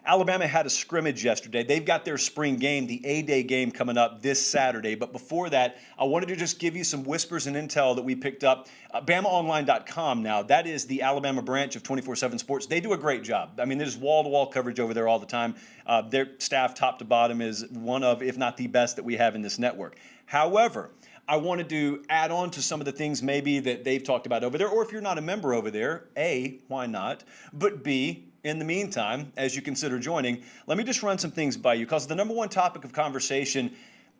Alabama had a scrimmage yesterday. They've got their spring game, the A-Day game, coming up this Saturday. But before that, I wanted to just give you some whispers and intel that we picked up. BamaOnline.com now, that is the Alabama branch of 24/7 Sports. They do a great job. I mean, there's wall-to-wall coverage over there all the time. Their staff, top to bottom, is one of, if not the best, that we have in this network. However, I wanted to add on to some of the things maybe that they've talked about over there, or if you're not a member over there, A, why not? But B, in the meantime, as you consider joining, let me just run some things by you, because the number one topic of conversation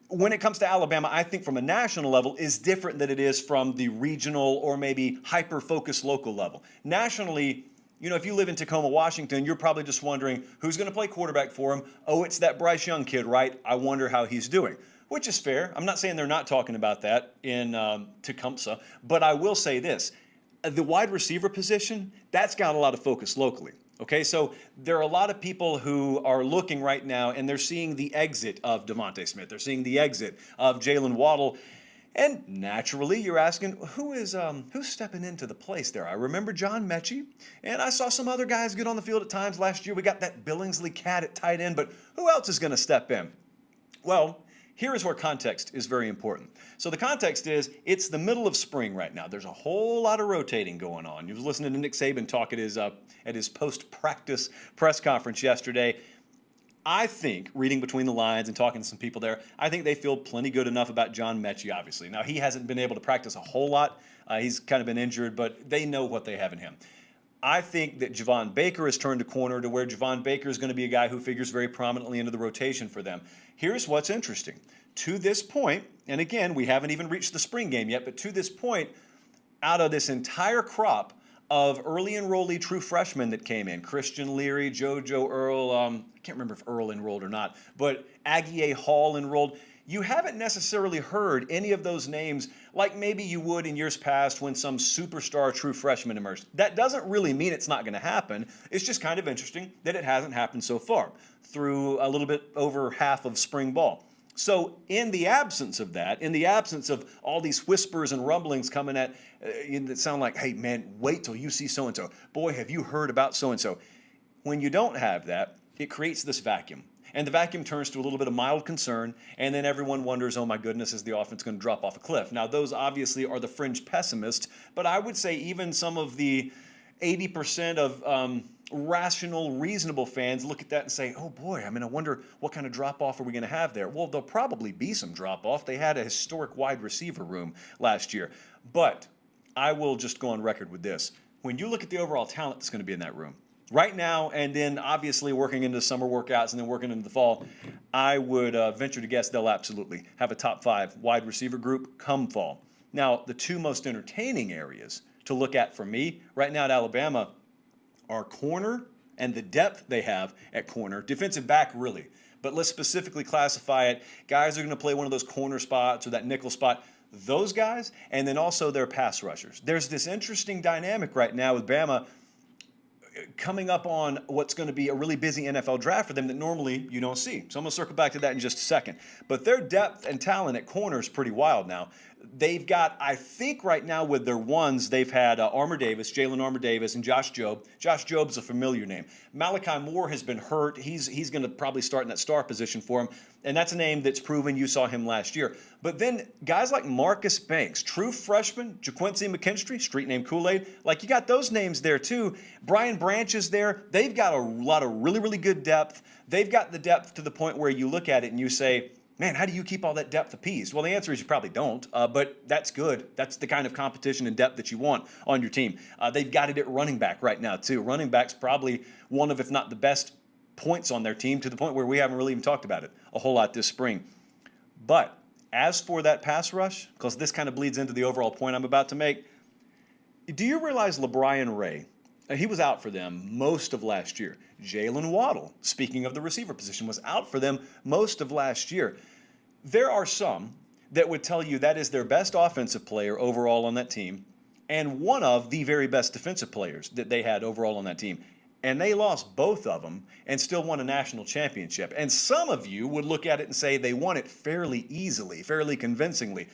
when it comes to Alabama, I think from a national level, is different than it is from the regional or maybe hyper-focused local level. Nationally, you know, if you live in Tacoma, Washington, you're probably just wondering who's going to play quarterback for him. Oh, it's that Bryce Young kid, right? I wonder how he's doing, which is fair. I'm not saying they're not talking about that in Tecumseh, but I will say this. The wide receiver position, that's got a lot of focus locally. Okay, so there are a lot of people who are looking right now, and they're seeing the exit of Devontae Smith. They're seeing the exit of Jalen Waddle. And naturally, you're asking, who's stepping into the place there? I remember John Mechie, and I saw some other guys get on the field at times last year. We got that Billingsley cat at tight end, but who else is going to step in? Well, here is where context is very important. So the context is it's the middle of spring right now. There's a whole lot of rotating going on. You was listening to Nick Saban talk at his post-practice press conference yesterday. I think, reading between the lines and talking to some people there, I think they feel plenty good enough about John Mechie, obviously. Now, he hasn't been able to practice a whole lot. He's kind of been injured, but they know what they have in him. I think that Javon Baker has turned a corner to where Javon Baker is going to be a guy who figures very prominently into the rotation for them. Here's what's interesting. To this point, and again, we haven't even reached the spring game yet, but to this point, out of this entire crop of early enrollee true freshmen that came in, Christian Leary, JoJo Earl, I can't remember if Earl enrolled or not, but Aggie Hall enrolled. You haven't necessarily heard any of those names like maybe you would in years past when some superstar true freshman emerged. That doesn't really mean it's not going to happen. It's just kind of interesting that it hasn't happened so far through a little bit over half of spring ball. So in the absence of that, in the absence of all these whispers and rumblings coming at that sound like, hey, man, wait till you see so-and-so. Boy, have you heard about so-and-so. When you don't have that, it creates this vacuum. And the vacuum turns to a little bit of mild concern, and then everyone wonders, oh my goodness, is the offense going to drop off a cliff? Now, those obviously are the fringe pessimists, but I would say even some of the 80% of rational, reasonable fans look at that and say, oh boy, I mean, I wonder what kind of drop-off are we going to have there? Well, there'll probably be some drop-off. They had a historic wide receiver room last year. But I will just go on record with this. When you look at the overall talent that's going to be in that room, right now, and then obviously working into summer workouts and then working into the fall, I would venture to guess they'll absolutely have a top 5 wide receiver group come fall. Now, the two most entertaining areas to look at for me right now at Alabama are corner and the depth they have at corner, defensive back really. But let's specifically classify it. Guys are going to play one of those corner spots or that nickel spot. Those guys, and then also their pass rushers. There's this interesting dynamic right now with Bama coming up on what's going to be a really busy NFL draft for them that normally you don't see. So I'm going to circle back to that in just a second. But their depth and talent at corner is pretty wild now. They've got, I think right now with their ones, they've had Jalen Armour Davis, and Josh Jobe. Josh Jobe's a familiar name. Malachi Moore has been hurt. He's going to probably start in that star position for him. And that's a name that's proven. You saw him last year. But then guys like Marcus Banks, true freshman, JaQuincy McKinstry, street name Kool-Aid, like you got those names there too. Brian Branch is there. They've got a lot of really, really good depth. They've got the depth to the point where you look at it and you say, man, how do you keep all that depth appeased? Well, the answer is you probably don't, but that's good. That's the kind of competition and depth that you want on your team. They've got it at running back right now, too. Running back's probably one of, if not the best points on their team, to the point where we haven't really even talked about it a whole lot this spring. But as for that pass rush, because this kind of bleeds into the overall point I'm about to make, do you realize LeBron Ray, he was out for them most of last year. Jalen Waddle, speaking of the receiver position, was out for them most of last year. There are some that would tell you that is their best offensive player overall on that team and one of the very best defensive players that they had overall on that team. And they lost both of them and still won a national championship. And some of you would look at it and say they won it fairly easily, fairly convincingly.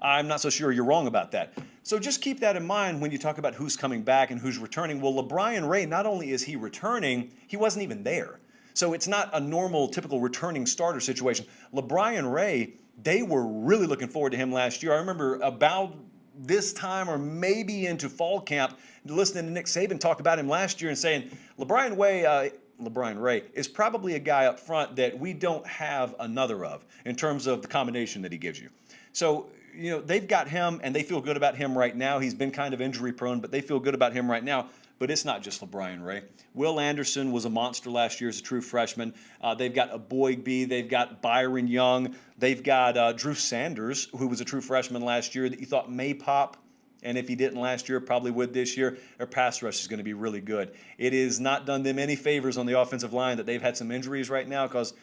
I'm not so sure you're wrong about that. So just keep that in mind when you talk about who's coming back and who's returning. Well, LeBron Ray, not only is he returning, he wasn't even there. So it's not a normal, typical returning starter situation. LeBron Ray, they were really looking forward to him last year. I remember about this time or maybe into fall camp, listening to Nick Saban talk about him last year and saying, LeBron Ray is probably a guy up front that we don't have another of in terms of the combination that he gives you. So, they've got him and they feel good about him right now. He's been kind of injury prone, but they feel good about him right now. But it's not just LeBron Ray. Will Anderson was a monster last year as a true freshman. They've got Aboigbe. They've got Byron Young. They've got Drew Sanders, who was a true freshman last year that you thought may pop. And if he didn't last year, probably would this year. Their pass rush is going to be really good. It has not done them any favors on the offensive line that they've had some injuries right now because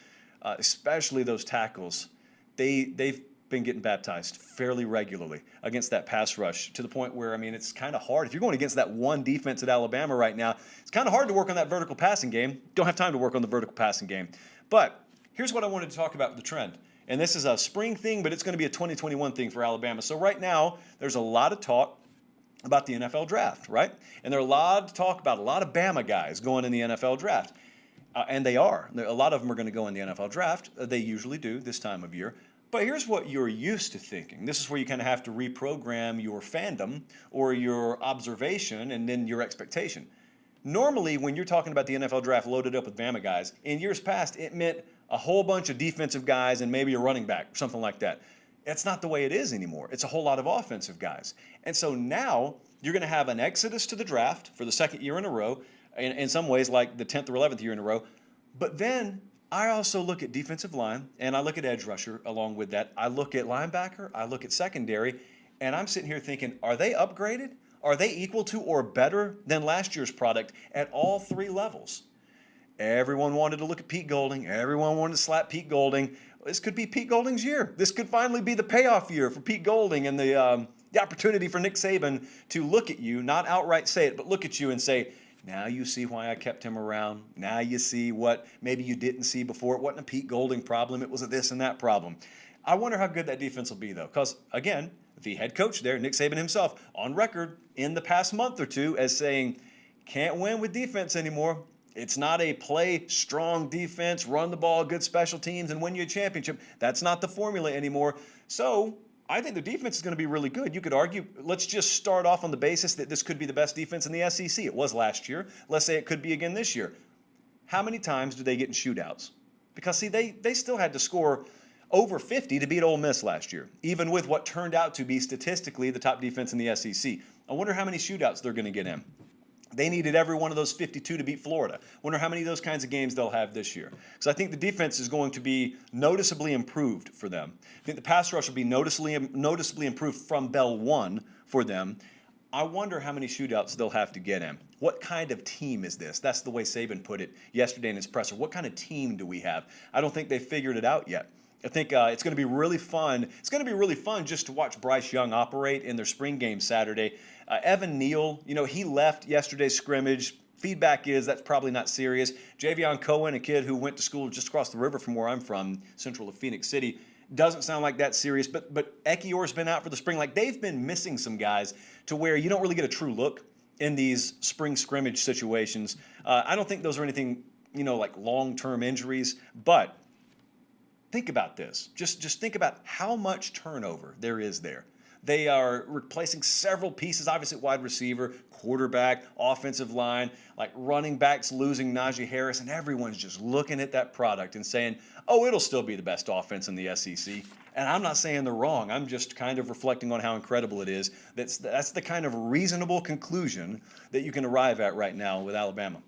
especially those tackles, they've been getting baptized fairly regularly against that pass rush to the point where, it's kind of hard. If you're going against that one defense at Alabama right now, it's kind of hard to work on that vertical passing game. Don't have time to work on the vertical passing game. But here's what I wanted to talk about with the trend. And this is a spring thing, but it's going to be a 2021 thing for Alabama. So right now, there's a lot of talk about the NFL draft, right? And there's a lot of talk about a lot of Bama guys going in the NFL draft. And they are. A lot of them are going to go in the NFL draft. They usually do this time of year. But here's what you're used to thinking. This is where you kind of have to reprogram your fandom or your observation and then your expectation. Normally, when you're talking about the NFL draft loaded up with Bama guys, in years past, it meant a whole bunch of defensive guys and maybe a running back, something like that. That's not the way it is anymore. It's a whole lot of offensive guys. And so now you're going to have an exodus to the draft for the second year in a row, in some ways like the 10th or 11th year in a row. But then I also look at defensive line, and I look at edge rusher along with that. I look at linebacker, I look at secondary, and I'm sitting here thinking, are they upgraded? Are they equal to or better than last year's product at all three levels? Everyone wanted to look at Pete Golding. Everyone wanted to slap Pete Golding. This could be Pete Golding's year. This could finally be the payoff year for Pete Golding and the opportunity for Nick Saban to look at you, not outright say it, but look at you and say, now you see why I kept him around. Now you see what maybe you didn't see before. It wasn't a Pete Golding problem. It was a this and that problem. I wonder how good that defense will be, though, because, again, the head coach there, Nick Saban himself, on record in the past month or two as saying, can't win with defense anymore. It's not a play strong defense, run the ball, good special teams, and win you a championship. That's not the formula anymore. So I think the defense is going to be really good. You could argue, let's just start off on the basis that this could be the best defense in the SEC. It was last year. Let's say it could be again this year. How many times do they get in shootouts? Because, see, they still had to score over 50 to beat Ole Miss last year, even with what turned out to be statistically the top defense in the SEC. I wonder how many shootouts they're going to get in. They needed every one of those 52 to beat Florida. Wonder how many of those kinds of games they'll have this year. Because I think the defense is going to be noticeably improved for them. I think the pass rush will be noticeably improved from Bell 1 for them. I wonder how many shootouts they'll have to get in. What kind of team is this? That's the way Saban put it yesterday in his presser. What kind of team do we have? I don't think they figured it out yet. I think it's going to be really fun. It's going to be really fun just to watch Bryce Young operate in their spring game Saturday. Evan Neal, he left yesterday's scrimmage. Feedback is that's probably not serious. Javion Cohen, a kid who went to school just across the river from where I'm from, central of Phoenix City, doesn't sound like that serious. But Ekiyor's been out for the spring. Like, they've been missing some guys to where you don't really get a true look in these spring scrimmage situations. I don't think those are anything, like long-term injuries, but think about this. Just think about how much turnover there is there. They are replacing several pieces, obviously wide receiver, quarterback, offensive line, like running backs losing Najee Harris, and everyone's just looking at that product and saying, oh, it'll still be the best offense in the SEC. And I'm not saying they're wrong. I'm just kind of reflecting on how incredible it is. That's the kind of reasonable conclusion that you can arrive at right now with Alabama.